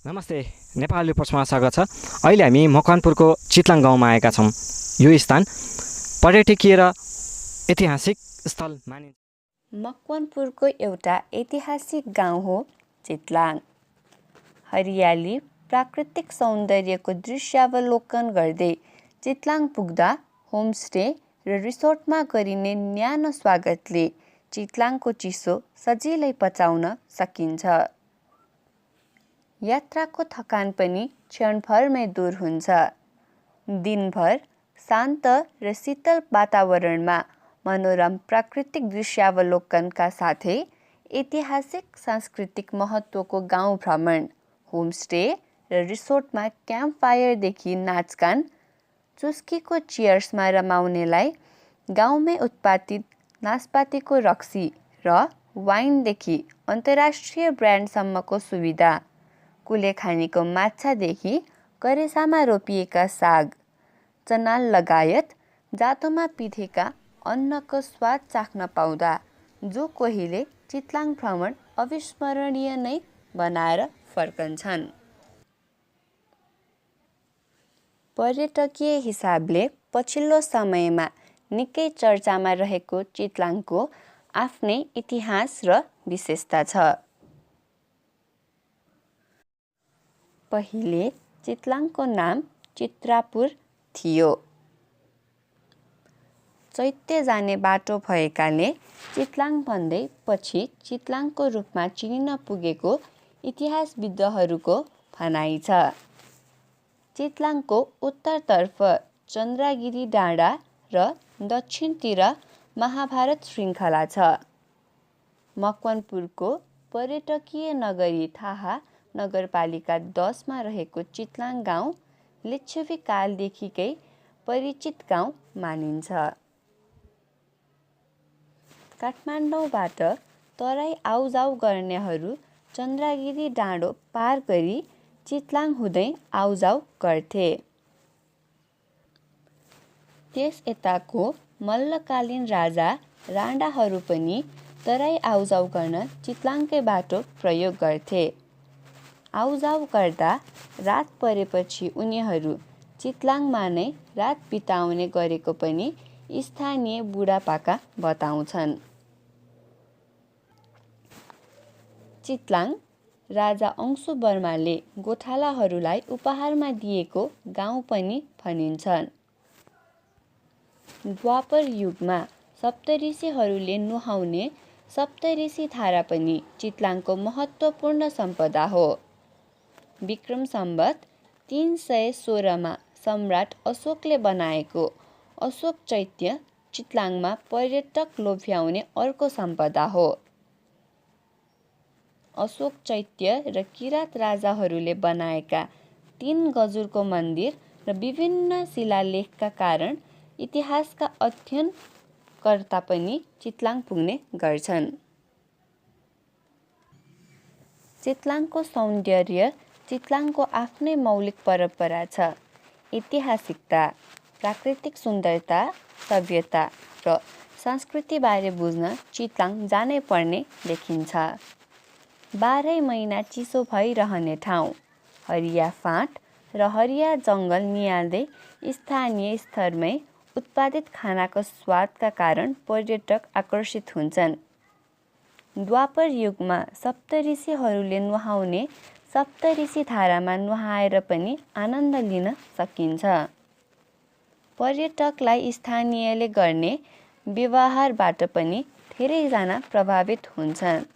नमस्ते, नेपाल रिपोर्ट्समा स्वागत छ। अहिले हामी मकवानपुरको चितलाङ गाउँमा आएका छौँ। यो स्थान पर्यटकीय र ऐतिहासिक स्थल मानिन्छ। मकवानपुरको एउटा ऐतिहासिक गाउँ हो चितलाङ। हरियाली, प्राकृतिक सौन्दर्यको दृश्यावलोकन गर्दै चितलाङ पुग्दा होमस्टे र रिसोर्टमा गरिने न्यानो स्वागतले चितलाङको चिसो सजिलै पचाउन सकिन्छ। यात्राको थकान पनि क्षणभरमै दूर हुन्छ। दिनभर शान्त र शीतल वातावरणमा मनोरम प्राकृतिक दृश्यावलोकनका साथै ऐतिहासिक सांस्कृतिक महत्त्वको गाउँ भ्रमण, होमस्टे र रिसोर्टमा क्याम्प फायरदेखि नाचगान, चुस्कीको चियर्समा रमाउनेलाई गाउँमै उत्पादित नास्पातीको रक्सी र वाइनदेखि अन्तर्राष्ट्रिय ब्रान्डसम्मको सुविधा, कुलेखानीको माछादेखि करेसामा रोपिएका साग, चनाल लगायत जातोमा पिधेका अन्नको स्वाद चाख्न पाउँदा जो कोहीले चितलाङ भ्रमण अविस्मरणीय नै बनाएर फर्कन्छन्। पर्यटकीय हिसाबले पछिल्लो समयमा निकै चर्चामा रहेको चितलाङको आफ्नै इतिहास र विशेषता छ। पहिले चितलाङको नाम चित्रापुर थियो। चैत्य जाने बाटो भएकाले चितलाङ भन्दै पछि चितलाङको रूपमा चिनिन पुगेको इतिहासविद्हरूको भनाइ छ। चितलाङको उत्तरतर्फ चन्द्रगिरी डाँडा र दक्षिणतिर महाभारत श्रृङ्खला छ। मकवानपुरको पर्यटकीय नगरी थाहा नगरपालिका 10 मा रहेको चितलाङ गाउँ लिच्छवी कालदेखिकै परिचित गाउँ मानिन्छ। काठमाडौँबाट तराई आउजाउ गर्नेहरू चन्द्रगिरी डाँडो पार गरी चितलाङ हुँदै आउजाउ गर्थे। त्यस यताको मल्लकालीन राजा राणाहरू पनि तराई आउजाउ गर्न चितलाङकै बाटो प्रयोग गर्थे। आउजाउ गर्दा रात परेपछि उनीहरू चितलाङमा नै रात बिताउने गरेको पनि स्थानीय बुढापाका बताउँछन्। चितलाङ राजा अंशुवर्माले गोठालाहरूलाई उपहारमा दिएको गाउँ पनि भनिन्छन्। द्वापर युगमा सप्तऋषिहरूले नुहाउने सप्तऋषि धारा पनि चितलाङको महत्त्वपूर्ण सम्पदा हो। विक्रम सम्वत 316 मा सम्राट अशोकले बनाएको अशोक चैत्य चितलाङमा पर्यटक लोभ्याउने अर्को सम्पदा हो। अशोक चैत्य र किरात राजाहरूले बनाएका 3 गजुरको मन्दिर र विभिन्न शिलालेखका कारण इतिहासका अध्ययनकर्ता पनि चितलाङ पुग्ने गर्छन्। चितलाङको सौन्दर्य चितलाङको आफ्नै मौलिक परम्परा छ। ऐतिहासिकता, प्राकृतिक सुन्दरता, सभ्यता र संस्कृतिबारे बुझ्न चितलाङ जानै पर्ने देखिन्छ। 12 महिना चिसो भइरहने ठाउँ, हरिया फाँट र हरिया जङ्गल नियाल्दै स्थानीय स्तरमै उत्पादित खानाको स्वादका कारण पर्यटक आकर्षित हुन्छन्। द्वापर युगमा सप्तऋषिहरूले नुहाउने सप्तऋषि धारामा नुहाएर पनि आनन्द लिन सकिन्छ। पर्यटकलाई स्थानीयले गर्ने व्यवहारबाट पनि धेरैजना प्रभावित हुन्छन्।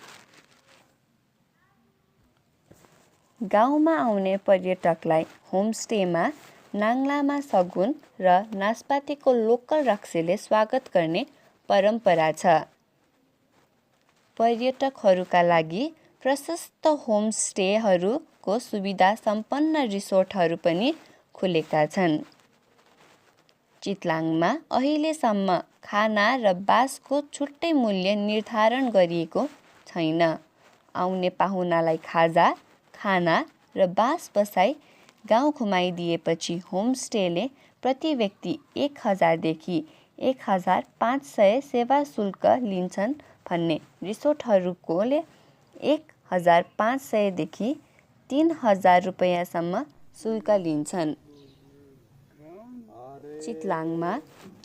गाउँमा आउने पर्यटकलाई होमस्टेमा नाङ्लामा सगुन र नास्पातीको लोकल रक्सीले स्वागत गर्ने परम्परा छ। पर्यटकहरूका लागि प्रशस्त होमस्टेहरूको सुविधा सम्पन्न रिसोर्टहरू पनि खुलेका छन्। चितलाङमा अहिलेसम्म खाना र बासको छुट्टै मूल्य निर्धारण गरिएको छैन। आउने पाहुनालाई खाजा, खाना र बास बसाई गाउँ घुमाइदिएपछि होमस्टेले प्रति व्यक्ति 1000 देखि 1500 सेवा शुल्क लिन्छन् भने रिसोर्टहरूकोले 1500 देखि 3,000 रुपैयाँसम्म शुल्क लिन्छन्। चितलाङमा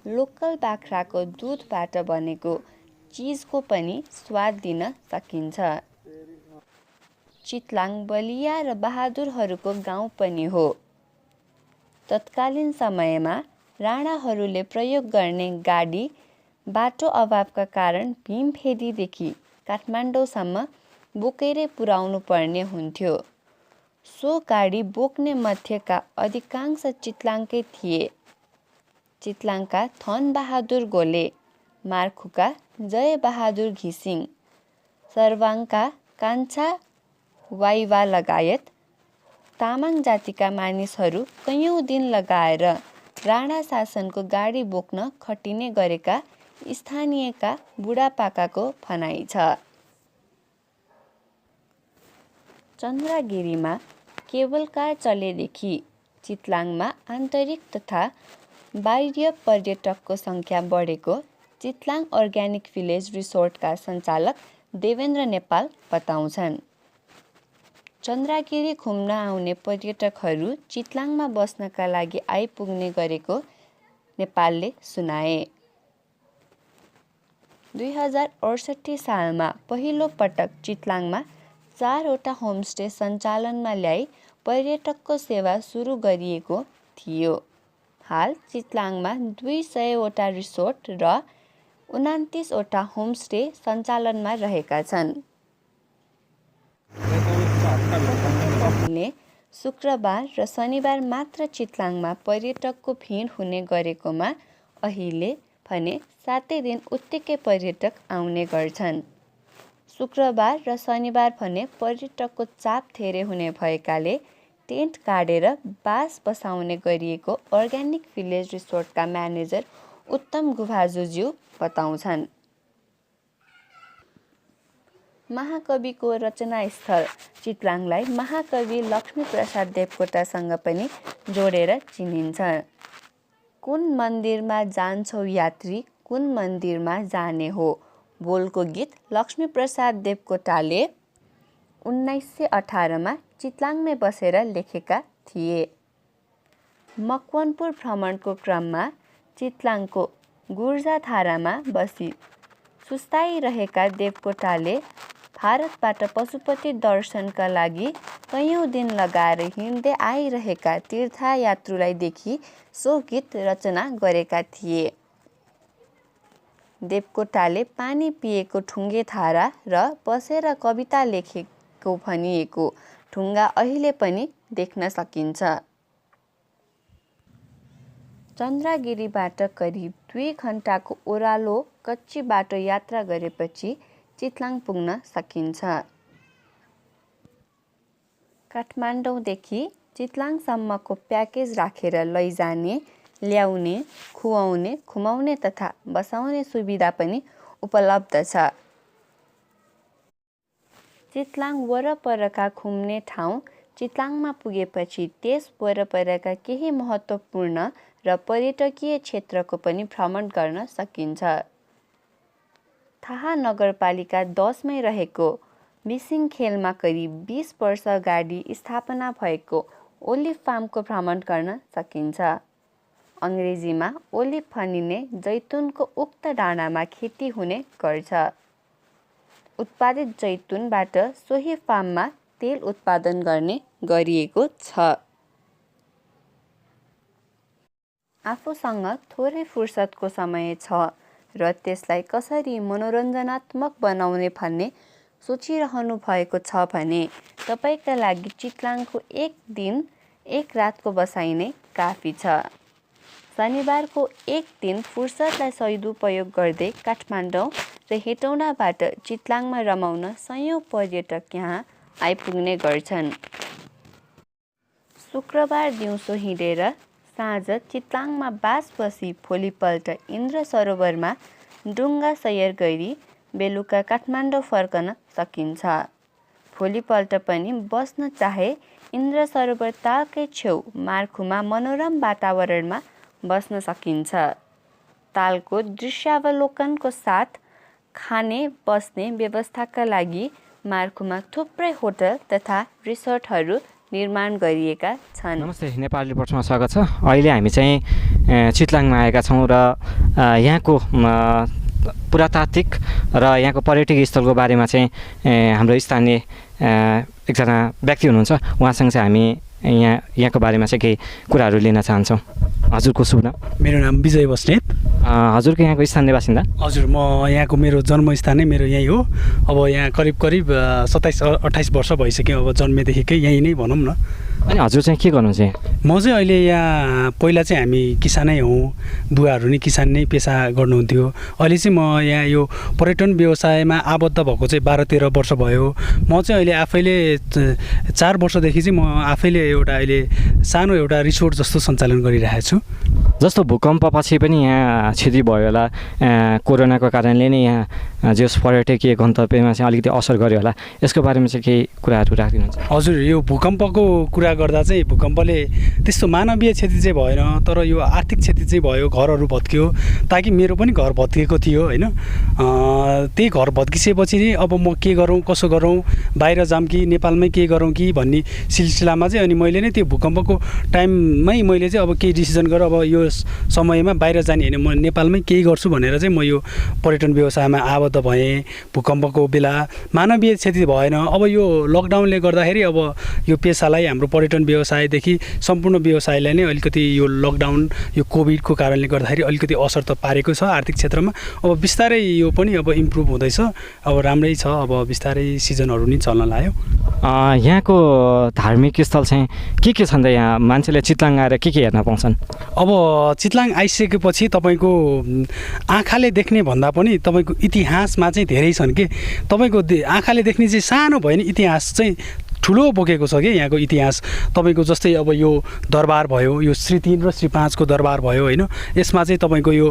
लोकल बाख्राको दुधबाट बनेको चिजको पनि स्वाद लिन सकिन्छ। चितलाङ बलिया र बहादुरहरूको गाउँ पनि हो। तत्कालीन समयमा राणाहरूले प्रयोग गर्ने गाडी बाटो अभावका कारण भीमफेदीदेखि काठमाडौँसम्म बोकेरै पुर्याउनु पर्ने हुन्थ्यो। सो गाडी बोक्ने मध्येका अधिकांश चितलाङकै थिए। चितलाङका धनबहादुर गोले, मार्खुका जयबहादुर घिसिङ, सर्वाङका कान्छा वाइवा लगायत तामाङ जातिका मानिसहरू कैयौँ दिन लगाएर राणा शासनको गाडी बोक्न खटिने गरेका स्थानीयका बुढापाकाको भनाइ छ। चन्द्रगिरीमा केबल कार चलेदेखि चितलाङमा आन्तरिक तथा बाह्य पर्यटकको सङ्ख्या बढेको चितलाङ अर्ग्यानिक भिलेज रिसोर्टका सञ्चालक देवेन्द्र नेपाल बताउँछन्। चन्द्रगिरी घुम्न आउने पर्यटकहरू चितलाङमा बस्नका लागि आइपुग्ने गरेको नेपालले सुनाए। 2068 सालमा पहिलो पटक चितलाङमा 4वटा होमस्टे सञ्चालनमा ल्याई पर्यटकको सेवा सुरु गरिएको थियो। हाल चितलाङमा 200वटा रिसोर्ट र 29वटा होमस्टे सञ्चालनमा रहेका छन्। शुक्रबार र शनिबार मात्र चितलाङमा पर्यटकको भिड हुने गरेकोमा अहिले भने 7 दिन उत्तिकै पर्यटक आउने गर्छन्। शुक्रबार र शनिबार भने पर्यटकको चाप धेरै हुने भएकाले टेन्ट गाडेर बास बसाउने गरिएको अर्ग्यानिक भिलेज रिसोर्टका म्यानेजर उत्तम गुभाजुज्यू बताउँछन्। महाकविको रचनास्थल चितलाङलाई महाकवि लक्ष्मीप्रसाद देवकोटासँग पनि जोडेर चिनिन्छ। कुन मन्दिरमा जान्छौ यात्री, कुन मन्दिरमा जाने हो बोलको गीत लक्ष्मीप्रसाद देवकोटाले 1918मा चितलाङमै बसेर लेखेका थिए। मकवानपुर भ्रमणको क्रममा चितलाङको गुर्जाधारामा बसी सुस्ताइरहेका देवकोटाले भारतबाट पशुपति दर्शनका लागि कैयौँ दिन लगाएर हिँड्दै आइरहेका तीर्थयात्रुलाई देखि सो गीत रचना गरेका थिए। देवकोटाले पानी पिएको ठुङ्गे धारा र बसेर कविता लेखेको भनिएको ढुङ्गा अहिले पनि देख्न सकिन्छ। चन्द्रगिरीबाट करिब 2 घण्टाको ओह्रालो कच्ची बाटो यात्रा गरेपछि चितलाङ पुग्न सकिन्छ। काठमाडौँदेखि चितलाङसम्मको प्याकेज राखेर लैजाने, ल्याउने, खुवाउने, घुमाउने तथा बसाउने सुविधा पनि उपलब्ध छ। चितलाङ वरपरका घुम्ने ठाउँ चितलाङमा पुगेपछि त्यस वरपरका केही महत्त्वपूर्ण र पर्यटकीय क्षेत्रको पनि भ्रमण गर्न सकिन्छ। थाहा नगरपालिका 10मै रहेको मिसिङखेलमा करिब 20 वर्ष अगाडि स्थापना भएको ओलिभ फार्मको भ्रमण गर्न सकिन्छ। अङ्ग्रेजीमा ओलिभ भनिने जैतुनको उक्त डाँडामा खेती हुने गर्छ। उत्पादित जैतुनबाट सोही फार्ममा तेल उत्पादन गर्ने गरिएको छ। आफूसँग थोरै फुर्सदको समय छ र त्यसलाई कसरी मनोरञ्जनात्मक बनाउने भन्ने सोचिरहनु भएको छ भने तपाईँका लागि चितलाङको 1 दिन 1 रातको बसाइ नै काफी छ। शनिबारको 1 दिन फुर्सदलाई सदुपयोग गर्दै काठमाडौँ र हेटौडाबाट चितलाङमा रमाउन सयौँ पर्यटक यहाँ आइपुग्ने गर्छन्। शुक्रबार दिउँसो हिँडेर साँझ चितलाङमा बास बसी भोलिपल्ट इन्द्र सरोवरमा डुङ्गा सैर गरी बेलुका काठमाडौँ फर्कन सकिन्छ। भोलिपल्ट पनि बस्न चाहे इन्द्र सरोवर तालकै छेउ मार्खुमा मनोरम वातावरणमा बस्न सकिन्छ। तालको दृश्यावलोकनको साथ खाने बस्ने व्यवस्थाका लागि मार्कुमा थुप्रै होटल तथा रिसोर्टहरू निर्माण गरिएका छन्। नमस्ते, नेपाली रिपोर्ट्समा स्वागत छ। अहिले हामी चाहिँ चितलाङमा आएका छौँ र यहाँको पुरातात्विक र यहाँको पर्यटकीय स्थलको बारेमा चाहिँ हाम्रो स्थानीय एकजना व्यक्ति हुनुहुन्छ, उहाँसँग चाहिँ हामी यहाँको बारेमा चाहिँ केही कुराहरू लिन चाहन्छौँ। हजुरको शुभ नाम? मेरो नाम विजय बस्नेत। हजुरको यहाँको स्थानीय बासिन्दा? हजुर, म यहाँको मेरो जन्मस्थानै मेरो यहीँ हो। अब यहाँ करिब 27-28 वर्ष भइसक्यो, अब जन्मेदेखिकै यहीँ नै भनौँ न। अनि हजुर चाहिँ के गर्नुहुन्छ यहाँ? म चाहिँ अहिले यहाँ पहिला चाहिँ हामी किसानै हौँ, बुवाहरू नै किसान नै पेसा गर्नुहुन्थ्यो। अहिले चाहिँ म यहाँ यो पर्यटन व्यवसायमा आबद्ध भएको चाहिँ 12-13 वर्ष भयो। म चाहिँ अहिले आफैले 4 वर्षदेखि चाहिँ म आफैले अहिले सानो एउटा रिसोर्ट जस्तो सञ्चालन गरिरहेको छु। जस्तो भूकम्पपछि पनि यहाँ क्षति भयो होला, कोरोनाको कारणले नै यहाँ जस पर्यटकीय गन्तव्यमा चाहिँ अलिकति असर गर्यो होला, यसको बारेमा चाहिँ केही कुराहरू राखिदिनुहुन्छ? हजुर, यो भूकम्पको कुरा गर्दा चाहिँ भूकम्पले त्यस्तो मानवीय क्षति चाहिँ भएन, तर यो आर्थिक क्षति चाहिँ भयो। घरहरू भत्कियो, ताकि मेरो पनि घर भत्किएको थियो होइन। त्यही घर भत्किसकेपछि नि अब म के गरौँ, कसो गरौँ, बाहिर जाऊँ कि नेपालमै के गरौँ कि भन्ने सिलसिलामा चाहिँ अनि मैले नै त्यो भूकम्पको टाइममै मैले चाहिँ अब केही डिसिजन गरेर अब यो समयमा बाहिर जाने होइन, म नेपालमै केही गर्छु भनेर चाहिँ म यो पर्यटन व्यवसायमा आबद्ध भएँ। भूकम्पको बेला मानवीय क्षति भएन। अब यो लकडाउनले गर्दाखेरि अब यो पेसालाई, हाम्रो पर्यटन व्यवसायदेखि सम्पूर्ण व्यवसायलाई नै अलिकति यो लकडाउन, यो कोभिडको कारणले गर्दाखेरि अलिकति असर त पारेको छ आर्थिक क्षेत्रमा। अब बिस्तारै यो पनि अब इम्प्रुभ हुँदैछ, अब राम्रै छ। अब बिस्तारै सिजनहरू नि चल्न लाग्यो। यहाँको धार्मिक स्थल चाहिँ के छन् त? यहाँ मान्छेले चितलाङ आएर के हेर्न पाउँछन्? अब चितलाङ आइसकेपछि तपाईँको आँखाले देख्ने भन्दा पनि तपाईँको इतिहासमा चाहिँ धेरै छन् कि। तपाईँको आँखाले देख्ने चाहिँ सानो भयो नि, इतिहास चाहिँ ठुलो बोकेको छ कि यहाँको इतिहास। तपाईँको जस्तै अब यो दरबार भयो, यो श्री 3 र श्री 5 को दरबार भयो होइन। यसमा चाहिँ तपाईँको यो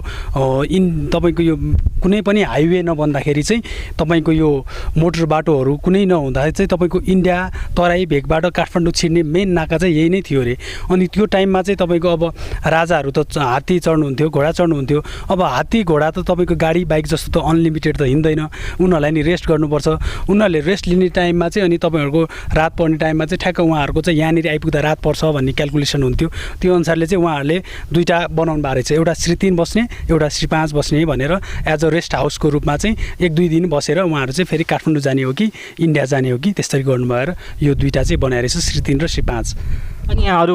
तपाईँको यो कुनै पनि हाइवे नबन्दाखेरि चाहिँ तपाईँको यो मोटर बाटोहरू कुनै नहुँदाखेरि चाहिँ तपाईँको इन्डिया तराई भेगबाट काठमाडौँ छिर्ने मेन नाका चाहिँ यही नै थियो अरे। अनि त्यो टाइममा चाहिँ तपाईँको अब राजाहरू त हात्ती चढ्नुहुन्थ्यो, घोडा चढ्नुहुन्थ्यो। अब हात्ती घोडा त तपाईँको गाडी बाइक जस्तो त अनलिमिटेड त हिँड्दैन, उनीहरूलाई नि रेस्ट गर्नुपर्छ। उनीहरूले रेस्ट लिने टाइममा चाहिँ अनि तपाईँहरूको रात पर्ने टाइममा चाहिँ ठ्याक्क उहाँहरूको चाहिँ यहाँनिर आइपुग्दा रात पर्छ भन्ने क्यालकुलेसन हुन्थ्यो। त्यो अनुसारले चाहिँ उहाँहरूले दुईवटा बनाउनु भएको रहेछ, एउटा श्री 3 बस्ने, एउटा श्री 5 बस्ने भनेर एज अ रेस्ट हाउसको रूपमा चाहिँ 1-2 दिन बसेर उहाँहरू चाहिँ फेरि काठमाडौँ जाने हो कि इन्डिया जाने हो कि त्यसरी गर्नुभएर यो दुईवटा चाहिँ बनाएर रहेछ, श्री 3 र श्री 5। अनि यहाँ अरू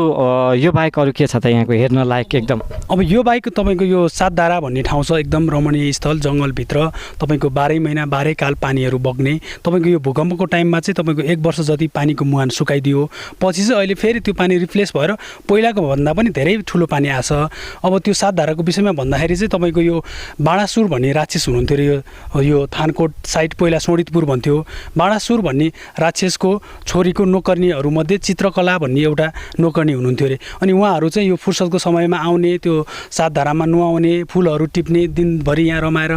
यो बाहेक अरू के छ त यहाँको हेर्न लायक एकदम? अब यो बाहेक तपाईँको यो सातधारा भन्ने ठाउँ छ, एकदम रमणीय स्थल, जङ्गलभित्र तपाईँको 12 महिना 12 काल पानीहरू बग्ने। तपाईँको यो भूकम्पको टाइममा चाहिँ तपाईँको 1 वर्ष जति पानीको मुहान सुकाइदियो, पछि चाहिँ अहिले फेरि त्यो पानी रिप्लेस भएर पहिलाको भन्दा पनि धेरै ठुलो पानी आछ। अब त्यो सातधाराको विषयमा भन्दाखेरि चाहिँ तपाईँको यो बाणासुर भन्ने राक्षस हुनुहुन्थ्यो अरे। यो थानकोट साइड पहिला सोडितपुर भन्थ्यो। बाणासुर भन्ने राक्षसको छोरीको नोकर्नीहरूमध्ये चित्रकला भन्ने एउटा नोकर्नी हुनुहुन्थ्यो अरे। अनि उहाँहरू चाहिँ यो फुर्सदको समयमा आउने, त्यो सातधारामा नुहाउने, फुलहरू टिप्ने, दिनभरि यहाँ रमाएर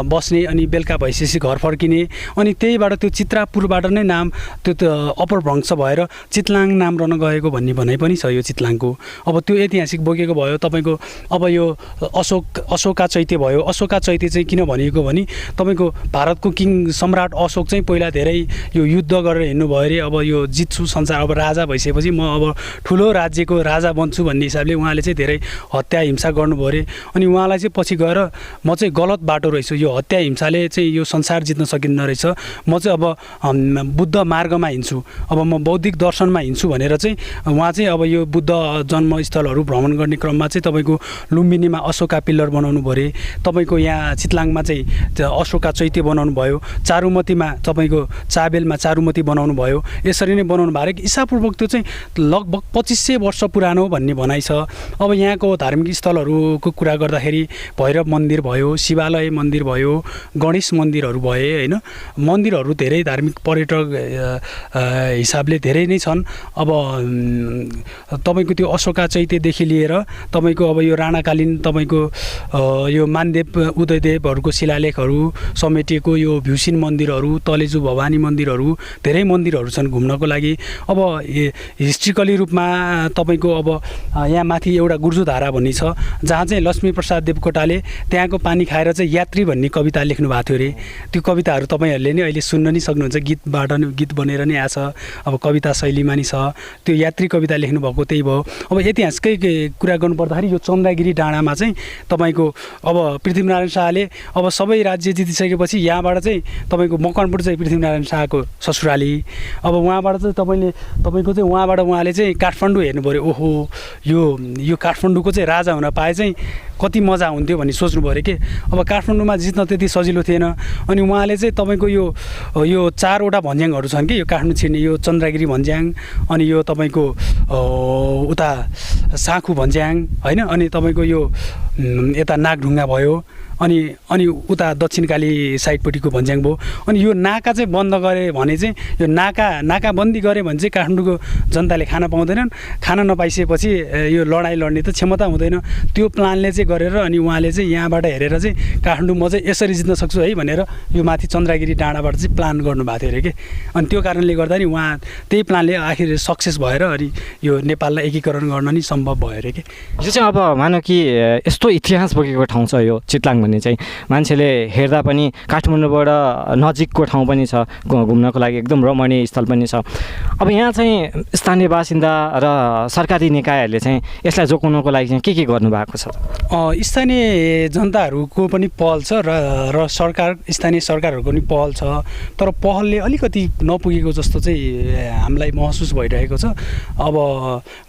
बस्ने, अनि बेलुका भइसकेपछि घर फर्किने। अनि त्यहीबाट त्यो चित्रापुरबाट नै नाम त्यो अपभ्रंश भएर चितलाङ नाम रहन गएको भन्ने भनाइ पनि छ यो चितलाङको। अब त्यो ऐतिहासिक बोकेको भयो। तपाईँको अब यो अशोका चैत्य भयो। अशोका चैत्य चाहिँ किन भनिएको भने तपाईँको भारतको किङ सम्राट अशोक चाहिँ पहिला धेरै यो युद्ध गरेर हिँड्नुभयो अरे। अब यो जित्छु संसार, अब राजा भइसकेपछि म अब ठुलो राज्यको राजा बन्छु भन्ने हिसाबले उहाँले चाहिँ धेरै हत्या हिंसा गर्नुभयो अरे। अनि उहाँलाई चाहिँ पछि गएर म चाहिँ गलत बाटो रहेछु, यो हत्या हिंसाले चाहिँ यो संसार जित्न सकिन्न रहेछ, म चाहिँ अब बुद्ध मार्गमा हिँड्छु, अब म बौद्धिक दर्शनमा हिँड्छु भनेर चाहिँ उहाँ चाहिँ अब यो बुद्ध जन्मस्थलहरू भ्रमण गर्ने क्रममा चाहिँ तपाईँको लुम्बिनीमा अशोका पिल्लर बनाउनु भयो अरे। तपाईँको यहाँ चितलाङमा चाहिँ अशोका चैत्य बनाउनु भयो। चारुमतीमा तपाईँको चाबेलमा चारुमती बनाउनु भयो। यसरी नै बनाउनु भयो। ईसापूर्वक त्यो चाहिँ लगभग 2500 वर्ष पुरानो भन्ने भनाइ छ। अब यहाँको धार्मिक स्थलहरूको कुरा गर्दाखेरि भैरव मन्दिर भयो, शिवालय मन्दिर भयो, गणेश मन्दिरहरू भए होइन। मन्दिरहरू धेरै धार्मिक पर्यटक हिसाबले धेरै नै छन्। अब तपाईँको त्यो अशोका चैत्यदेखि लिएर तपाईँको अब यो राणाकालीन तपाईँको यो मानदेव उदयदेवहरूको शिलालेखहरू समेटिएको यो भ्युसिन मन्दिरहरू, तलेजु भवानी मन्दिरहरू, धेरै मन्दिरहरू छन् घुम्नको लागि। अब हिस्ट्रिकली रूपमा तपाईँको अब यहाँ माथि एउटा गुर्जुधारा भन्ने छ, जहाँ चाहिँ लक्ष्मीप्रसाद देवकोटाले त्यहाँको पानी खाएर चाहिँ यात्री भन्ने कविता लेख्नु भएको थियो अरे। त्यो कविताहरू तपाईँहरूले नै अहिले सुन्न नि सक्नुहुन्छ, गीत बनेर नै आछ। अब कविता शैलीमा नि छ, त्यो यात्री कविता लेख्नुभएको त्यही भयो। अब इतिहासकै कुरा गर्नुपर्दाखेरि यो चन्द्रगिरी डाँडामा चाहिँ तपाईँको अब पृथ्वीनारायण शाहले अब सबै राज्य जितिसकेपछि यहाँबाट चाहिँ तपाईँको मकवानपुर चाहिँ पृथ्वीनारायण शाहको ससुराली। अब उहाँबाट चाहिँ तपाईँको चाहिँ उहाँले चाहिँ काठमाडौँ हेर्नु पऱ्यो। ओहो, यो काठमाडौँको चाहिँ राजा हुन पाए चाहिँ कति मजा हुन्थ्यो भन्ने सोच्नु पऱ्यो कि। अब काठमाडौँमा जित्न त्यति सजिलो थिएन। अनि उहाँले चाहिँ तपाईँको यो 4वटा भन्ज्याङहरू छन् कि, यो काठमाडौँ छिर्ने यो चन्द्रगिरी भन्ज्याङ, अनि यो तपाईँको उता साँखु भन्ज्याङ होइन, अनि तपाईँको यो यता नागढुङ्गा भयो, अनि उता दक्षिणकाली साइडपट्टिको भन्ज्याङ भयो। अनि यो नाका चाहिँ बन्द गरे भने चाहिँ यो नाकाबन्दी गरे भने चाहिँ काठमाडौँको जनताले खान पाउँदैनन्। खान नपाइसकेपछि यो लडाइँ लड्ने त क्षमता हुँदैन। त्यो प्लानले चाहिँ गरेर अनि उहाँले चाहिँ यहाँबाट हेरेर चाहिँ काठमाडौँ म चाहिँ यसरी जित्न सक्छु है भनेर यो माथि चन्द्रगिरी डाँडाबाट चाहिँ प्लान गर्नुभएको थियो अरे कि। अनि त्यो कारणले गर्दा नि उहाँ त्यही प्लानले आखिर सक्सेस भएर अनि यो नेपाललाई एकीकरण गर्न नि सम्भव भयो अरे कि। यो चाहिँ अब मानौँ कि यस्तो इतिहास बोकेको ठाउँ छ यो चितलाङ भन्ने चाहिँ, मान्छेले हेर्दा पनि काठमाडौँबाट नजिकको ठाउँ पनि छ, घुम्नको लागि एकदम रमणीय स्थल पनि छ। अब यहाँ चाहिँ स्थानीय बासिन्दा र सरकारी निकायहरूले चाहिँ यसलाई जोगाउनको लागि चाहिँ के गर्नुभएको छ? स्थानीय जनताहरूको पनि पहल छ र स्थानीय सरकारहरूको पनि पहल छ, तर पहलले अलिकति नपुगेको जस्तो चाहिँ हामीलाई महसुस भइरहेको छ। अब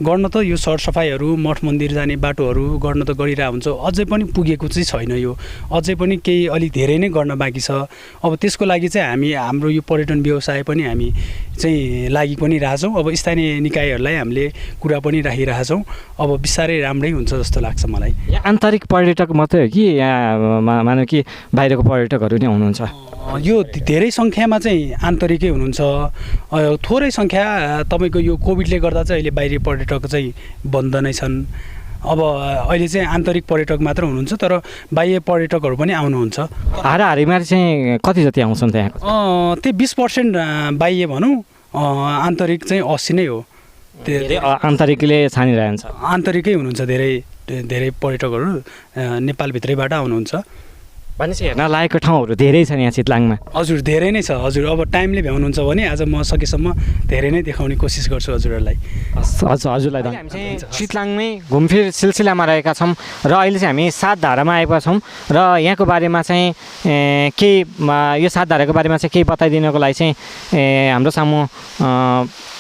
गर्न त यो सरसफाइहरू, मठ मन्दिर जाने बाटोहरू गर्न त गरिरहेको हुन्छ, अझै पनि पुगेको चाहिँ छैन। यो अझै पनि केही अलिक धेरै नै गर्न बाँकी छ। अब त्यसको लागि चाहिँ हाम्रो यो पर्यटन व्यवसाय पनि हामी चाहिँ लागि पनि रहेछौँ। अब स्थानीय निकायहरूलाई हामीले कुरा पनि राखिरहेछौँ। अब बिस्तारै राम्रै हुन्छ जस्तो लाग्छ मलाई। आन्तरिक पर्यटक मात्रै हो कि यहाँ मानौँ कि बाहिरको पर्यटकहरू नै हुनुहुन्छ? यो धेरै सङ्ख्यामा चाहिँ आन्तरिकै हुनुहुन्छ, थोरै सङ्ख्या तपाईँको यो कोभिडले गर्दा चाहिँ अहिले बाहिरी पर्यटक चाहिँ बन्द नै छन्। अब अहिले चाहिँ आन्तरिक पर्यटक मात्र हुनुहुन्छ, तर बाह्य पर्यटकहरू पनि आउनुहुन्छ। हाराहारीमा चाहिँ कति जति आउँछन् त्यहाँको? त्यही 20% बाह्य भनौँ, आन्तरिक चाहिँ 80 नै हो। धेरै आन्तरिकले छानिरहन्छ। आन्तरिकै हुनुहुन्छ, धेरै पर्यटकहरू नेपालभित्रैबाट आउनुहुन्छ। भनेपछि हेर्न लायकको ठाउँहरू धेरै छन् यहाँ चितलाङमा? हजुर, धेरै नै छ हजुर। अब टाइमले भ्याउनुहुन्छ भने आज म सकेसम्म धेरै नै देखाउने कोसिस गर्छु हजुरहरूलाई। हजुरलाई हामी चाहिँ चितलाङमै घुमफिर सिलसिलामा रहेका छौँ र अहिले चाहिँ हामी 7 धारामा आएका छौँ र यहाँको बारेमा चाहिँ केही यो 7 धाराको बारेमा चाहिँ केही बताइदिनको लागि चाहिँ हाम्रो सामु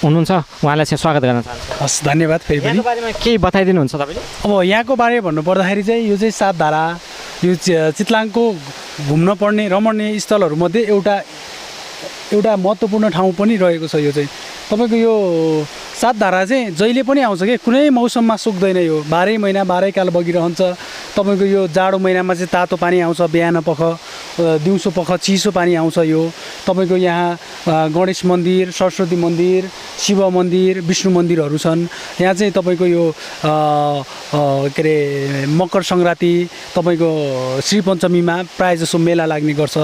हुनुहुन्छ, उहाँलाई चाहिँ स्वागत गर्न चाहन्छु। हस्, धन्यवाद। फेरि पनि बारेमा केही बताइदिनुहुन्छ तपाईँले? अब यहाँको बारे भन्नुपर्दाखेरि चाहिँ यो चाहिँ 7 धारा, यो चितलाङको घुम्न पर्ने रमणीय स्थलहरूमध्ये एउटा महत्त्वपूर्ण ठाउँ पनि रहेको छ। यो चाहिँ तपाईँको यो 7 धारा चाहिँ जहिले पनि आउँछ कि, कुनै मौसममा सुक्दैन। यो 12 महिना 12 काल बगिरहन्छ। तपाईँको यो जाडो महिनामा चाहिँ तातो पानी आउँछ, बिहान पख, दिउँसो पख चिसो पानी आउँछ। यो तपाईँको यहाँ गणेश मन्दिर, सरस्वती मन्दिर, शिव मन्दिर, विष्णु मन्दिरहरू छन्। यहाँ चाहिँ तपाईँको यो के अरे मकर सङ्क्रान्ति, तपाईँको श्री पञ्चमीमा प्रायः जसो मेला लाग्ने गर्छ।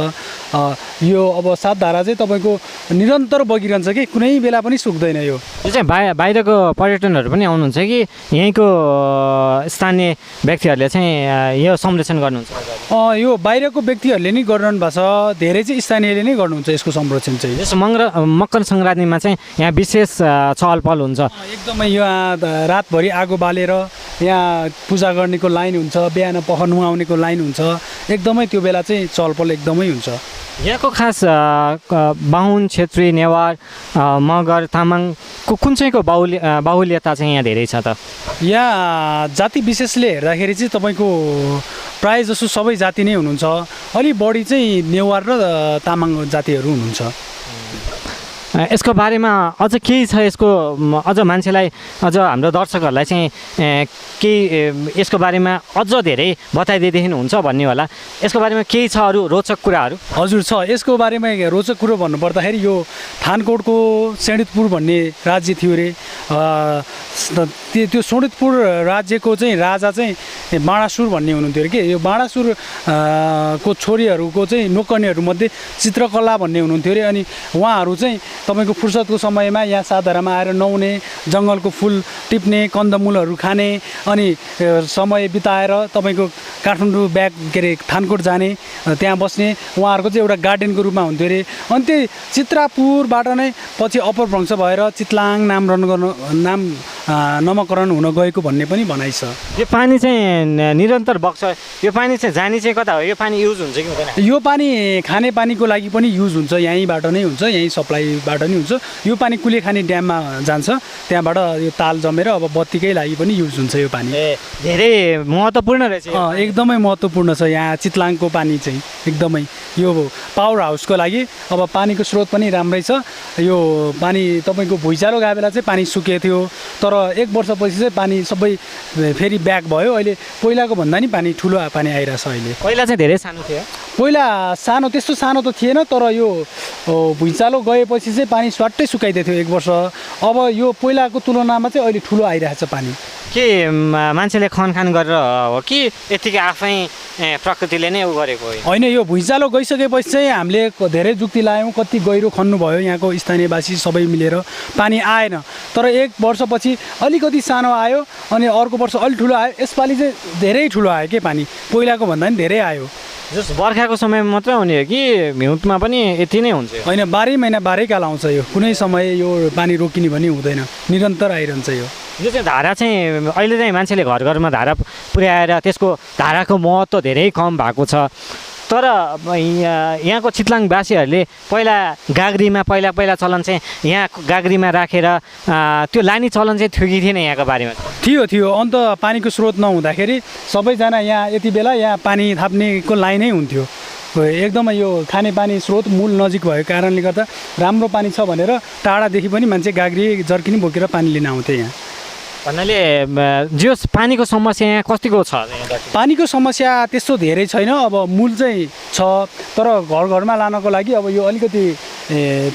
यो अब 7 धारा चाहिँ तपाईँको निरन्तर बगिरहन्छ कि, कुनै बेला पनि सुक्दैन। यो चाहिँ बाहिरको पर्यटनहरू पनि आउनुहुन्छ कि यहीँको स्थानीय व्यक्तिहरूले चाहिँ यो संरक्षण गर्नुहुन्छ? यो बाहिरको व्यक्तिहरूले नै गरिरहनु भएको छ, धेरै चाहिँ स्थानीयले नै गर्नुहुन्छ यसको संरक्षण चाहिँ। जस्तो मकर सङ्क्रान्तिमा चाहिँ यहाँ विशेष चहल पहल हुन्छ। एकदमै यहाँ रातभरि आगो बालेर यहाँ पूजा गर्नेको लाइन हुन्छ, बिहान पख नुहाउनेको लाइन हुन्छ। एकदमै त्यो बेला चाहिँ चहल पहल एकदमै हुन्छ। यहाँको खास बाहुन, छेत्री, नेवार, मगर, तामाङको कुन चाहिँको बाहुल्यता चाहिँ यहाँ धेरै छ त? यहाँ जाति विशेषले हेर्दाखेरि चाहिँ तपाईँको प्रायः जसो सबै जाति नै हुनुहुन्छ। अलि बढी चाहिँ नेवार र तामाङ जातिहरू हुनुहुन्छ। यसको बारेमा अझ केही छ यसको अझ मान्छेलाई अझ हाम्रो दर्शकहरूलाई चाहिँ केही यसको बारेमा अझ धेरै बताइदिएदेखि हुन्छ भन्ने होला यसको बारेमा केही छ अरू रोचक कुराहरू हजुर छ यसको बारेमा रोचक कुरो भन्नुपर्दाखेरि यो थानकोटको शोणितपुर भन्ने राज्य थियो अरे त्यो शोणितपुर राज्यको चाहिँ राजा चाहिँ बाणासुर भन्ने हुनुहुन्थ्यो अरे कि यो बाणासुर को छोरीहरूको चाहिँ नोकर्नेहरूमध्ये चित्रकला भन्ने हुनुहुन्थ्यो अरे अनि उहाँहरू चाहिँ तपाईँको फुर्सदको समयमा यहाँ साधारामा आएर नुहाउने जङ्गलको फुल टिप्ने कन्दमूलहरू खाने अनि समय बिताएर तपाईँको काठमाडौँ ब्याक के अरे थानकोट जाने त्यहाँ बस्ने उहाँहरूको चाहिँ एउटा गार्डनको रूपमा हुन्थ्यो अरे अनि त्यही चित्रापुरबाट नै पछि अप्पर वंश भएर चितलाङ नामकरण हुन गएको भन्ने पनि भनाइ छ। यो पानी चाहिँ निरन्तर बग्छ यो पानी चाहिँ जाने चाहिँ कता हो यो पानी युज हुन्छ कि हुँदैन यो पानी खाने पानीको लागि पनि युज हुन्छ यहीँबाट नै हुन्छ यहीँ सप्लाईबाट नै हुन्छ यो पानी कुलेखानी ड्याममा जान्छ त्यहाँबाट यो ताल जमेर अब बत्तीकै लागि पनि युज हुन्छ यो पानी धेरै महत्त्वपूर्ण रहेछ एकदमै महत्त्वपूर्ण छ यहाँ चितलाङको पानी चाहिँ एकदमै यो पावर हाउसको लागि अब पानीको स्रोत पनि राम्रै छ यो पानी तपाईँको भुइँचालो गएको बेला चाहिँ पानी सुकेको थियो तर एक वर्षपछि चाहिँ पानी सबै फेरि ब्याक भयो अहिले पहिलाको भन्दा नि पानी ठुलो पानी आइरहेछ अहिले पहिला चाहिँ धेरै सानो थियो पहिला सानो त्यस्तो सानो त थिएन तर यो भुइँचालो गएपछि चाहिँ पानी स्वाट्टै सुकाइदिएको थियो एक वर्ष अब यो पहिलाको तुलनामा चाहिँ अहिले ठुलो आइरहेछ पानी के मान्छेले खनखान गरेर हो कि यतिकै आफै प्रकृतिले नै उ गरेको होइन यो भुइँचालो गइसकेपछि चाहिँ हामीले धेरै जुक्ति लायौँ कति गहिरो खन्नु भयो यहाँको स्थानीयवासी सबै मिलेर पानी आएन तर एक वर्षपछि अलिकति सानो आयो अनि अर्को वर्ष अलि ठुलो आयो यसपालि चाहिँ धेरै ठुलो आयो के पानी पहिलाको भन्दा पनि धेरै आयो जस बर्खाको समयमा मात्रै आउने हो कि हिउँदमा पनि यति नै हुन्छ होइन 12 महिना 12 काल आउँछ यो कुनै समय यो पानी रोकिने भने हुँदैन निरन्तर आइरहन्छ यो चाहिँ धारा चाहिँ अहिले चाहिँ मान्छेले घर घरमा धारा पुर्याएर त्यसको धाराको महत्त्व धेरै कम भएको छ तर यहाँको चितलाङवासीहरूले पहिला गाग्रीमा पहिला चलन चाहिँ यहाँ गाग्रीमा राखेर त्यो लाने चलन चाहिँ थियो कि थिएन यहाँको बारेमा थियो अन्त पानीको स्रोत नहुँदाखेरि सबैजना यहाँ यति बेला यहाँ पानी थाप्नेको लाइनै हुन्थ्यो एकदमै यो खानेपानी स्रोत मूल नजिक भएको कारणले गर्दा राम्रो पानी छ भनेर टाढादेखि पनि मान्छे गाग्री जर्किनी बोकेर पानी लिन आउँथे यहाँ भन्नाले जो पानीको समस्या यहाँ कतिको छ पानीको समस्या त्यस्तो धेरै छैन अब मूल चाहिँ छ तर घर घरमा लानको लागि अब यो अलिकति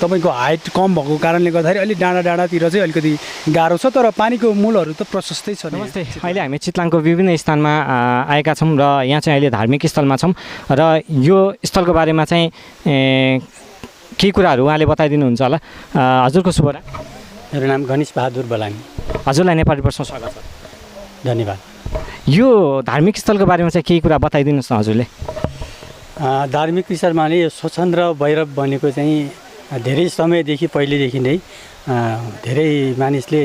तपाईँको हाइट कम भएको कारणले गर्दाखेरि अलिक डाँडातिर चाहिँ अलिकति गाह्रो छ तर पानीको मूलहरू त प्रशस्तै छ। नमस्ते अहिले हामी चितलाङको विभिन्न स्थानमा आएका छौँ र यहाँ चाहिँ अहिले धार्मिक स्थलमा छौँ र यो स्थलको बारेमा चाहिँ केही कुराहरू उहाँले बताइदिनुहुन्छ होला। हजुरको शुभ नाम? मेरो नाम गणेश बहादुर बलाङ। हजुरलाई नेपाली प्रश्न स्वागत छ। धन्यवाद। यो धार्मिक स्थलको बारेमा चाहिँ केही कुरा बताइदिनुहोस् न हजुरले। धार्मिक स्थलमा यो स्वच्छन्द भैरव भनेको चाहिँ धेरै समयदेखि पहिलेदेखि नै धेरै मानिसले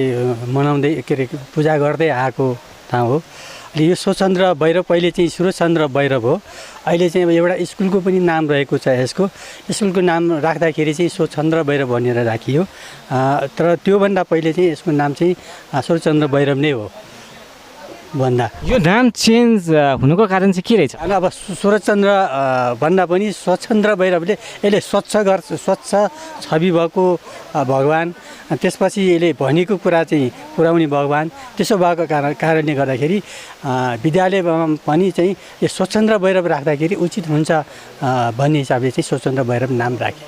मनाउँदै के अरे पूजा गर्दै आएको ठाउँ हो। यो स्वच्छन्द भैरव पहिले चाहिँ सूर्यचन्द्र भैरव हो अहिले चाहिँ अब एउटा स्कुलको पनि नाम रहेको छ यसको स्कुलको नाम राख्दाखेरि चाहिँ स्वच्छन्द भैरव भनेर राखियो तर त्योभन्दा पहिले चाहिँ यसको नाम चाहिँ सूर्यचन्द्र भैरव नै हो भन्दा यो नाम चेन्ज हुनुको कारण चाहिँ के रहेछ? अब सूर्यचन्द्र भन्दा पनि स्वच्छन्द भैरवले यसले स्वच्छ छवि भएको भगवान् त्यसपछि यसले भनेको कुरा चाहिँ पुर्याउने भगवान् त्यसो भएको कारणले गर्दाखेरि विद्यालयमा पनि चाहिँ यो स्वच्छन्द भैरव राख्दाखेरि उचित हुन्छ भन्ने हिसाबले चाहिँ स्वच्छन्द भैरव नाम राखे।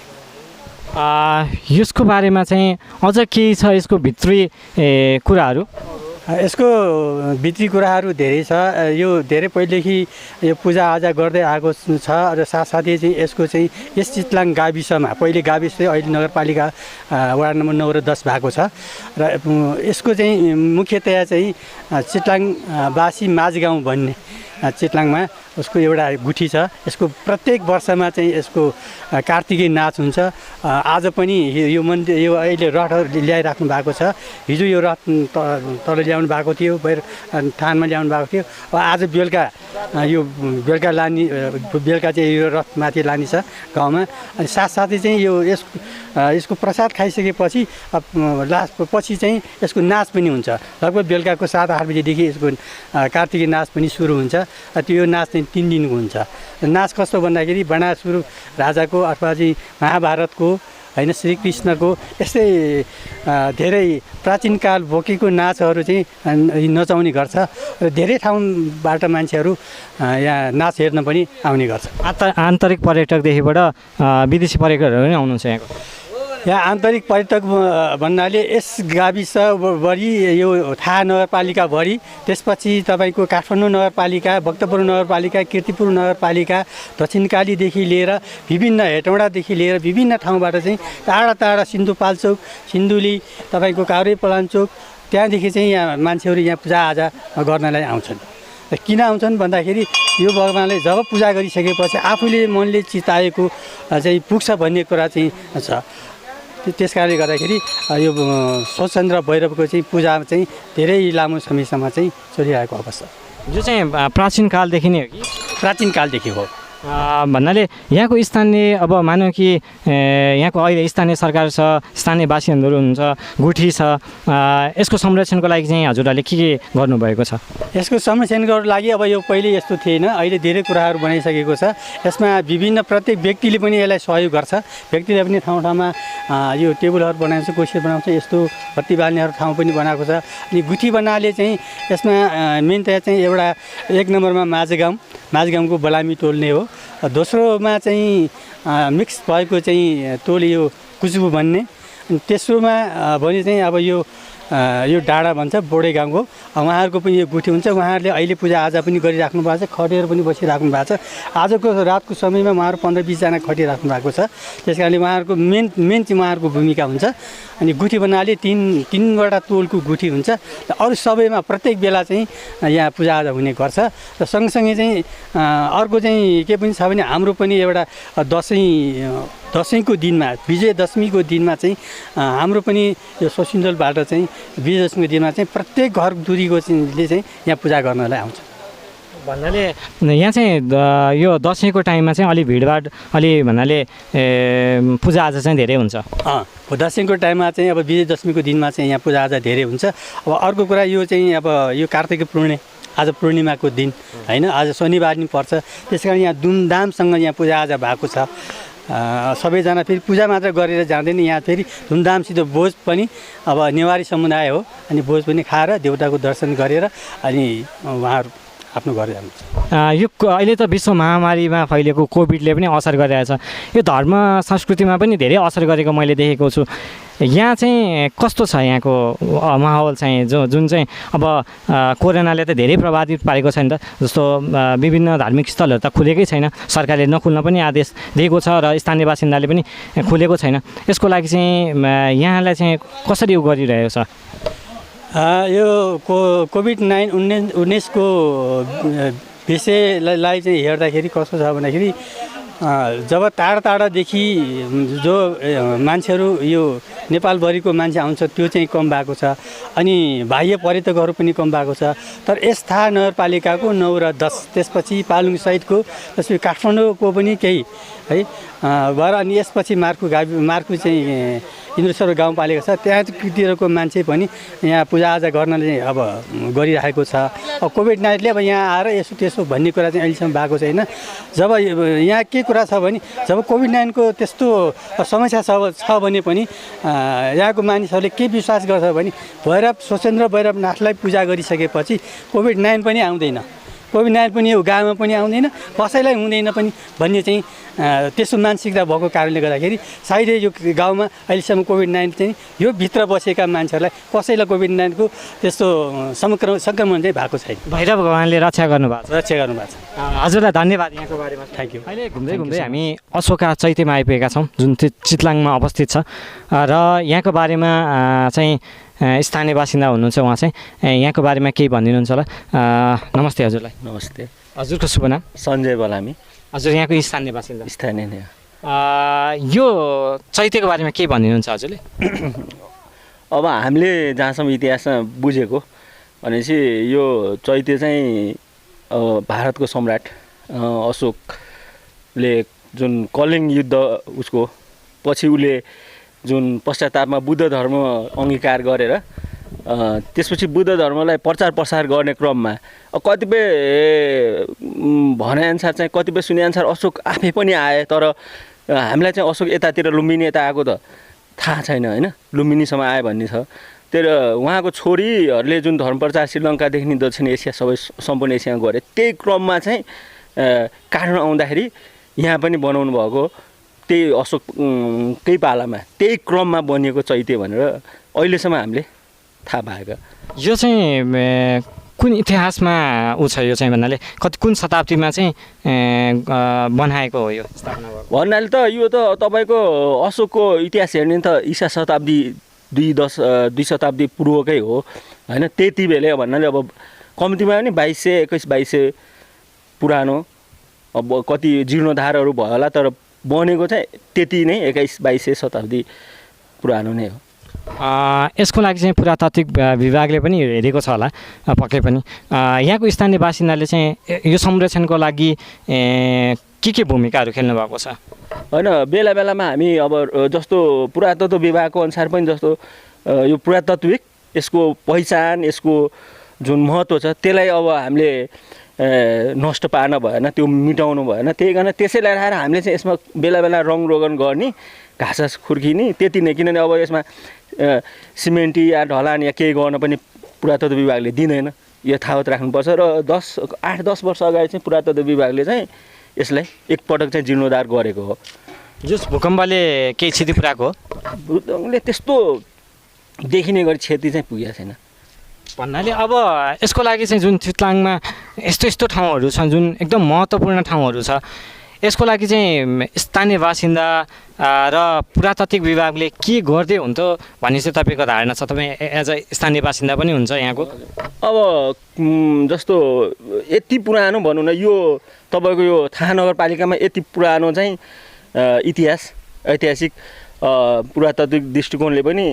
यसको बारेमा चाहिँ अझ केही छ यसको भित्री कुराहरू? यसको भित्री कुराहरू धेरै छ यो धेरै पहिलेदेखि यो पूजाआजा गर्दै आएको छ र साथसाथै चाहिँ यसको चाहिँ यस चितलाङ गाविसमा पहिले गाविस चाहिँ अहिले नगरपालिका वडा नम्बर 9 र 10 भएको छ र यसको चाहिँ मुख्यतया चाहिँ चितलाङवासी माझगाउँ भन्ने चितलाङमा उसको एउटा गुठी छ यसको प्रत्येक वर्षमा चाहिँ यसको कार्तिके नाच हुन्छ आज पनि यो मन्दिर यो अहिले रथ ल्याइराख्नु भएको छ हिजो यो रथ तल ल्याउनु भएको थियो थानमा ल्याउनु भएको थियो आज बेलुका यो बेलुका लाने बेलुका चाहिँ यो रथ माथि लाने छ गाउँमा अनि साथसाथै चाहिँ यो यसको प्रसाद खाइसकेपछि पछि चाहिँ यसको नाच पनि हुन्छ लगभग बेलुकाको 7-8 बजेदेखि यसको कार्तिके नाच पनि सुरु हुन्छ त्यो नाच चाहिँ 3 दिनको हुन्छ। नाच कस्तो भन्दाखेरि बाणासुर राजाको अथवा चाहिँ महाभारतको होइन श्रीकृष्णको यस्तै धेरै प्राचीन काल बोकेको नाचहरू चाहिँ नचाउने गर्छ र धेरै ठाउँबाट मान्छेहरू यहाँ नाच हेर्न पनि आउने गर्छ। आन्तरिक पर्यटकदेखिबाट विदेशी पर्यटकहरू पनि आउनुहुन्छ यहाँको? यहाँ आन्तरिक पर्यटक भन्नाले यस गाविसभरि यो थाहा नगरपालिकाभरि, त्यसपछि तपाईँको काठमाडौँ नगरपालिका, भक्तपुर नगरपालिका, कीर्तिपुर नगरपालिका, दक्षिणकालीदेखि लिएर विभिन्न हेटौँडादेखि लिएर विभिन्न ठाउँबाट चाहिँ टाढा टाढा सिन्धुपाल्चोक, सिन्धुली, तपाईँको काभ्रे पलाञ्चोक, त्यहाँदेखि चाहिँ यहाँ मान्छेहरू यहाँ पूजाआजा गर्नलाई आउँछन्। किन आउँछन् भन्दाखेरि यो भगवान्ले जब पूजा गरिसकेपछि आफूले मनले चिताएको चाहिँ पुग्छ भन्ने कुरा चाहिँ छ। त्यस कारणले गर्दाखेरि यो स्वच्छन्द्र भैरवको चाहिँ पूजा चाहिँ धेरै लामो समयसम्म चाहिँ चलिरहेको अवस्था। यो चाहिँ प्राचीन कालदेखि नै हो कि? प्राचीन कालदेखि हो भन्नाले यहाँको स्थानीय अब मानौँ कि यहाँको अहिले स्थानीय सरकार छ, स्थानीय बासिन्दाहरू हुनुहुन्छ, गुठी छ, यसको संरक्षणको लागि चाहिँ हजुरहरूले के गर्नुभएको छ? यसको संरक्षणको लागि अब यो पहिले यस्तो थिएन, अहिले धेरै कुराहरू बनाइसकेको छ। यसमा विभिन्न प्रत्येक व्यक्तिले पनि यसलाई सहयोग गर्छ। व्यक्तिले पनि ठाउँ ठाउँमा यो टेबलहरू बनाउँछ, कोसेर बनाउँछ, यस्तो बत्ती बाल्नेहरू ठाउँ पनि बनाएको छ। अनि गुठी बनाले चाहिँ यसमा मेनतया चाहिँ एउटा 1 नम्बरमा माझगाउँको बलामी टोल नै हो। दोस्रोमा चाहिँ मिक्स भएको चाहिँ टोल यो कुचबु भन्ने। अनि तेस्रोमा भने चाहिँ अब यो डाँडा भन्छ बोडे गाउँको, उहाँहरूको पनि यो गुठी हुन्छ। उहाँहरूले अहिले पूजाआजा पनि गरिराख्नु भएको छ, खटेर पनि बसिराख्नु भएको छ। आजको रातको समयमा उहाँहरू 15-20 जना खटिराख्नु भएको छ। त्यस कारणले उहाँहरूको मेन चाहिँ उहाँहरूको भूमिका हुन्छ। अनि गुठी भन्नाले तीनवटा टोलको गुठी हुन्छ। अरू सबैमा प्रत्येक बेला चाहिँ यहाँ पूजाआजा हुने गर्छ। र सँगसँगै चाहिँ अर्को चाहिँ के पनि छ भने हाम्रो पनि एउटा दसैँको दिनमा, विजयदशमीको दिनमा चाहिँ हाम्रो पनि यो सोसिन्जलबाट चाहिँ विजयदशमीको दिनमा चाहिँ प्रत्येक घर दुरीको चाहिँले चाहिँ यहाँ पूजा गर्नलाई आउँछ। भन्नाले यहाँ चाहिँ यो दसैँको टाइममा चाहिँ अलि भिडभाड भन्नाले पूजाआजा चाहिँ धेरै हुन्छ। दसैँको टाइममा चाहिँ अब विजयदशमीको दिनमा चाहिँ यहाँ पूजाआजा धेरै हुन्छ। अब अर्को कुरा यो चाहिँ अब यो कार्तिक पूर्णे, आज पूर्णिमाको दिन होइन, आज शनिबार नि पर्छ। त्यस कारण यहाँ धुमधामसँग यहाँ पूजाआजा भएको छ। सबैजना फेरि पूजा मात्र गरेर जाँदैन, यहाँ फेरि धुमधामसित भोज पनि, अब नेवारी समुदाय हो, अनि भोज पनि खाएर देउताको दर्शन गरेर अनि उहाँहरू आफ्नो घर जानुहुन्छ। यो अहिले त विश्व महामारीमा फैलिएको कोभिडले पनि असर गरिरहेछ। यो धर्म संस्कृतिमा पनि धेरै असर गरेको मैले देखेको छु। यहाँ चाहिँ कस्तो छ यहाँको माहौल चाहिँ जुन चाहिँ अब कोरोनाले त धेरै प्रभावित पारेको छ नि त। जस्तो विभिन्न धार्मिक स्थलहरू त खुलेकै छैन, सरकारले नखुल्न पनि आदेश दिएको छ र स्थानीय बासिन्दाले पनि खुलेको छैन। यसको लागि चाहिँ यहाँलाई चाहिँ कसरी गरिरहेको छ? यो कोभिड-19 को विषयलाई चाहिँ हेर्दाखेरि कस्तो छ भन्दाखेरि जब टाढादेखि जो मान्छेहरू यो नेपालभरिको मान्छे आउँछ त्यो चाहिँ कम भएको छ। अनि बाह्य पर्यटकहरू पनि कम भएको छ। तर यस थाहा नगरपालिकाको 9 र 10, त्यसपछि पालुङ सहितको, त्यसपछि काठमाडौँको पनि केही है भएर, अनि यसपछि मार्कु चाहिँ इन्द्रेश्वर गाउँपालिका छ, त्यहाँतिरको मान्छे पनि यहाँ पूजाआजा गर्नले अब गरिरहेको छ। अब कोभिड-19ले अब यहाँ आएर यसो त्यसो भन्ने कुरा चाहिँ अहिलेसम्म भएको छैन। जब यहाँ के कुरा छ भने जब कोभिड-19 को त्यस्तो समस्या छ भने पनि यहाँको मानिसहरूले के विश्वास गर्छ भने स्वच्छन्द्र भैरवनाथलाई पूजा गरिसकेपछि कोभिड-19 पनि आउँदैन, कोभिड-19 पनि यो गाउँमा पनि आउँदैन, कसैलाई हुँदैन पनि भन्ने चाहिँ त्यस्तो मानसिकता भएको कारणले गर्दाखेरि सायदै यो गाउँमा अहिलेसम्म कोभिड-19 चाहिँ यो भित्र बसेका मान्छेहरूलाई कसैलाई कोभिड-19 को त्यस्तो सङ्क्रमण चाहिँ भएको छैन। भैरव भगवान्ले रक्षा गर्नुभएको छ। हजुरलाई धन्यवाद यहाँको बारेमा। Thank you. अहिले घुम्दै हामी अशोका चैत्यमा आइपुगेका छौँ, जुन चितलाङमा अवस्थित छ। र यहाँको बारेमा चाहिँ स्थानीय बासिन्दा हुनुहुन्छ, उहाँ चाहिँ यहाँको बारेमा केही भनिदिनुहुन्छ होला। नमस्ते हजुरलाई। नमस्ते। हजुरको शुभ नाम? सञ्जय बलामी। हजुर यहाँको स्थानीय बासिन्दा? स्थानीय नै। यो चैत्यको बारेमा के भनिदिनुहुन्छ हजुरले? अब हामीले जहाँसम्म इतिहासमा बुझेको भनेपछि यो चैत्य चाहिँ भारतको सम्राट अशोकले जुन कलिङ्ग युद्ध उसको पछि उसले जुन पश्चातापमा बुद्ध धर्म अङ्गीकार गरेर त्यसपछि बुद्ध धर्मलाई प्रचार प्रसार गर्ने क्रममा कतिपय भनाइअनुसार चाहिँ कतिपय सुनेअनुसार अशोक आफै पनि आए, तर हामीलाई चाहिँ अशोक यतातिर लुम्बिनी यता आएको त थाहा छैन होइन, लुम्बिनीसम्म आयो भन्ने छ। तर उहाँको छोरीहरूले जुन धर्म प्रचार श्रीलङ्कादेखि नि दक्षिण एसिया सबै सम्पूर्ण एसियामा गरे, त्यही क्रममा चाहिँ काठमाडौँ आउँदाखेरि यहाँ पनि बनाउनु भएको त्यही अशोककै पालामा त्यही क्रममा बनिएको चैत्य भनेर अहिलेसम्म हामीले थाहा पाएका। यो चाहिँ कुन इतिहासमा ऊ छ, यो चाहिँ भन्नाले कुन शताब्दीमा चाहिँ बनाएको हो यो स्थापना भएको भन्नाले त यो त तपाईँको अशोकको इतिहास हेर्ने त ईसा शताब्दी 2 शताब्दी पूर्वकै हो होइन। त्यति बेला भन्नाले अब कम्तीमा पनि 2200-2100 पुरानो, अब कति जीर्णोद्धारहरू भयो होला, तर बनेको चाहिँ त्यति नै 2100-2200 शताब्दी पुरानो नै हो। यसको लागि चाहिँ पुरातात्विक विभागले पनि हेरेको छ होला पक्कै पनि। यहाँको स्थानीय बासिन्दाले चाहिँ यो संरक्षणको लागि के भूमिकाहरू खेल्नु भएको छ होइन। बेला बेलामा हामी अब जस्तो पुरातत्व विभागको अनुसार पनि जस्तो यो पुरातात्विक यसको पहिचान, यसको जुन महत्त्व छ त्यसलाई अब हामीले नष्ट पार्न भएन, त्यो मिटाउनु भएन। त्यही कारण त्यसैलाई राखेर हामीले चाहिँ यसमा बेला बेला रङरोगन गर्ने, घाँस खुर्किने त्यति नै। किनभने अब यसमा सिमेन्टी या ढलान या केही गर्न पनि पुरातत्व विभागले दिँदैन, यथावत राख्नुपर्छ। र 8-10 वर्ष अगाडि चाहिँ पुरातत्व विभागले चाहिँ यसलाई एकपटक चाहिँ जीर्णोद्धार गरेको हो। जस भूकम्पले केही क्षति पुऱ्याएको हो? भूकम्पले त्यस्तो देखिने गरी क्षति चाहिँ पुगेको छैन भन्नाले अब यसको लागि चाहिँ जुन चितलाङमा यस्तो ठाउँहरू छन् जुन एकदम महत्त्वपूर्ण ठाउँहरू छ, यसको लागि चाहिँ स्थानीय बासिन्दा र पुरातात्विक विभागले के गर्दै हुन्थ्यो भन्ने चाहिँ तपाईँको धारणा छ? तपाईँ एज अ स्थानीय बासिन्दा पनि हुन्छ यहाँको। अब जस्तो यति पुरानो भनौँ न, यो तपाईँको यो थाहा नगरपालिकामा यति पुरानो चाहिँ ऐतिहासिक पुरातात्विक दृष्टिकोणले पनि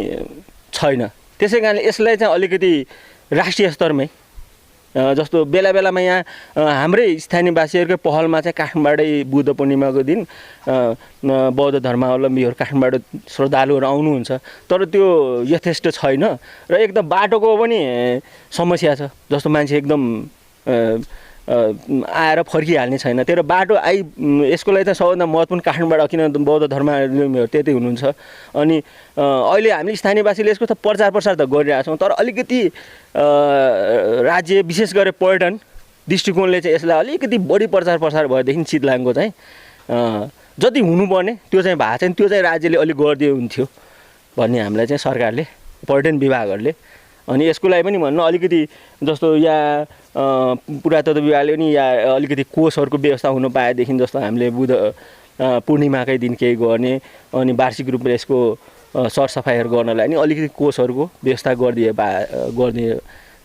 छैन। त्यसै कारणले यसलाई चाहिँ अलिकति राष्ट्रिय स्तरमै जस्तो बेला बेलामा यहाँ हाम्रै स्थानीयवासीहरूकै पहलमा चाहिँ काठमाडौँ बुद्ध पूर्णिमाको दिन बौद्ध धर्मावलम्बीहरू काठमाडौँ श्रद्धालुहरू आउनुहुन्छ, तर त्यो यथेष्ट छैन। र एकदम बाटोको पनि समस्या छ, जस्तो मान्छे एकदम आएर फर्किहाल्ने छैन। तर बाटो यसको लागि चाहिँ सबभन्दा महत्त्वपूर्ण काठमाडौँ, किन बौद्ध धर्मावलम्बीहरू त्यतै हुनुहुन्छ। अनि अहिले हामीले स्थानीयवासीले यसको त प्रचार प्रसार त गरिरहेका छौँ, तर अलिकति राज्य विशेष गरेर पर्यटन दृष्टिकोणले चाहिँ यसलाई अलिकति बढी प्रचार प्रसार भएदेखि चितलाङको चाहिँ जति हुनुपर्ने त्यो चाहिँ भएको छैन, त्यो चाहिँ राज्यले अलिक गरिदियो हुन्थ्यो भन्ने हामीलाई चाहिँ सरकारले, पर्यटन विभागहरूले। अनि यसको लागि पनि भन्नु अलिकति जस्तो यहाँ पुरातत्व विभागले पनि यहाँ अलिकति कोषहरूको व्यवस्था हुनु पाएदेखि, जस्तो हामीले बुद्ध पूर्णिमाकै दिन केही गर्ने अनि वार्षिक रूपमा यसको सरसफाइहरू गर्नलाई नि अलिकति कोषहरूको व्यवस्था गरिदिए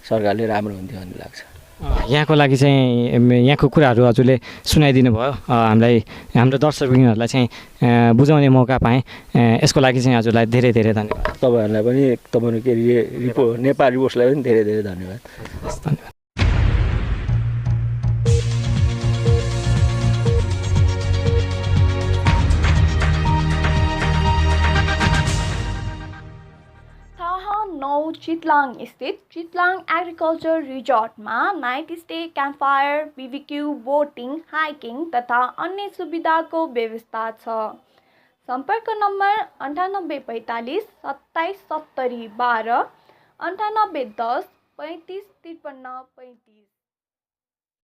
सरकारले राम्रो हुन्थ्यो भन्ने लाग्छ। यहाँको लागि चाहिँ यहाँको कुराहरू हजुरले सुनाइदिनु भयो हामीलाई, हाम्रो दर्शकहरूलाई चाहिँ बुझाउने मौका पाएँ, यसको लागि चाहिँ हजुरलाई धेरै धेरै धन्यवाद। तपाईँहरूलाई पनि तपाईँहरूको नेपाल रिपोर्ट्सलाई पनि धेरै धेरै धन्यवाद। धन्यवाद। चितलाङ स्थित चितलाङ एग्रिकल्चर रिजोर्टमा night stay, camp fire, BBQ, boating, hiking तथा अन्य सुविधाको व्यवस्था छ। सम्पर्क नम्बर 9845 27 70 12, 9810 35 53 35।